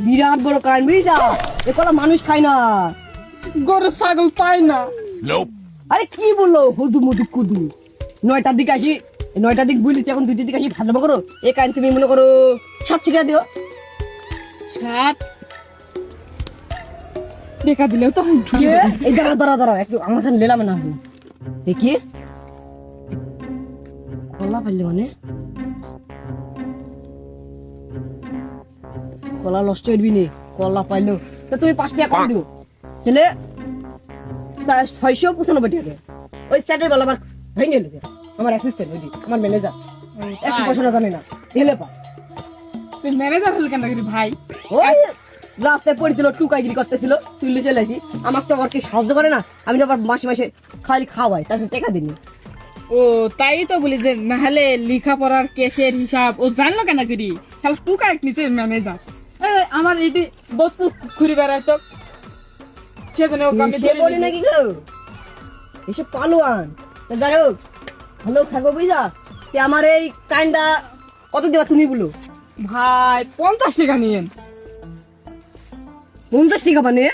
বিরাট বড় কান বুঝা এ কলা মানুষ খায় না, গরু ছাগল পায় না। আরে কি বললো হুদু মুদু কুদু। 9টার দিকে আসি, 9টার দিক বুঝলি এখন 2টার দিকে আসি ভাত রান্না করো। এই কান তুমি মনে করো 700 টাকা দিও। 7 টাকা দিলেও তো এই দাঁড়া একটু আমার সাথে লেলাম না দেখি কলা পাইলে মানে কলা নষ্ট হইবি নি, কলা পাইলো তো তুমি 5 টাকা কম দিও তাহলে 695 টাকা। ওই স্যাটের বেলা আবার ভেঙে গেছে আমার অ্যাসিস্ট্যান্ট ওই আমার ম্যানেজার একটু পয়সা জানে না এলে পা তুই ম্যানেজার হল কেন ভাই? ওই রাস্তায় পড়েছিল টুকাইগিরি করতেছিল তুললে চলে আসি। আমার তো আর কি সাহায্য করে না, আমি তো আবার মাসে মাসে খালি খাওয়াই তাছাড়া টাকা দিনি। ও তাই তো বলি যে নাহলে লেখাপড়ার কেসের হিসাব ও জানলো কেন করি খালি টুকা এক নিচে ম্যানেজার। আমার এটি বস্তু ঘুরে বেড়াতো সেজন্য ওকে আমি সে বলি নাকি গো এসে পালোয়ান তা যাই হোক ভালো থাকো বুঝা। তে আমার এই কাইন্ডা কত দেবা তুমি বলো? ভাই 50 টাকা নিয়েন। 50 টাকা মানে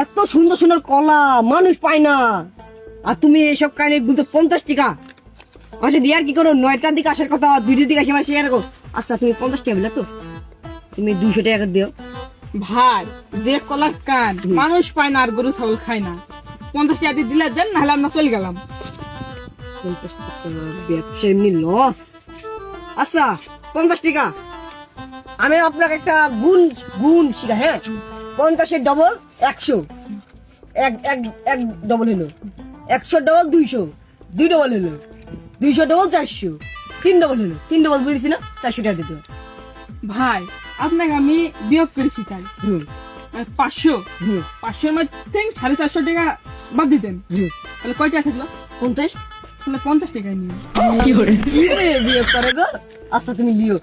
এত সুন্দর সুন্দর কলা মানুষ পায় না, আর তুমি এসব কাহিনী বলতে 50 টাকা? আচ্ছা দিয়ার কি করো 9টার দিকে আসার কথা 2টার দিকে আসে আমার শেয়ার করো। আচ্ছা তুমি 50 টাকা বলে তো তুমি 200 টাকা দিও। ভাই যে কলার কান মানুষ পায় না আর গরু ছাগল খায় না, 50 টাকা দিয়ে দিলে দেন নাহলে আমরা চলে গেলাম। 50 টাকা ব্যবসা এমনি লস। আচ্ছা 50 টাকা আমি আপনাকে একটা গুণ গুণ শিখা। হ্যাঁ 50-এর ডবল 100, এক এক এক ডবল হলো 100 ডবল 200, 2 ডবল হলো 200 ডবল 400, 3 ডবল হলো 3 ডবল বলেছি না 400 টাকা দিতে হবে। ভাই আপনাকে আমি বিয়োগ করে শিখাই। হুম 500 হুম 500 মধ্যে 450 টাকা বাদ দিতেন হুম তাহলে কয় টাকা থাকলো? 50 তাহলে 50 টাকায় নিয়ে কি করে বিয়োগ করে গো? আচ্ছা তুমি লিও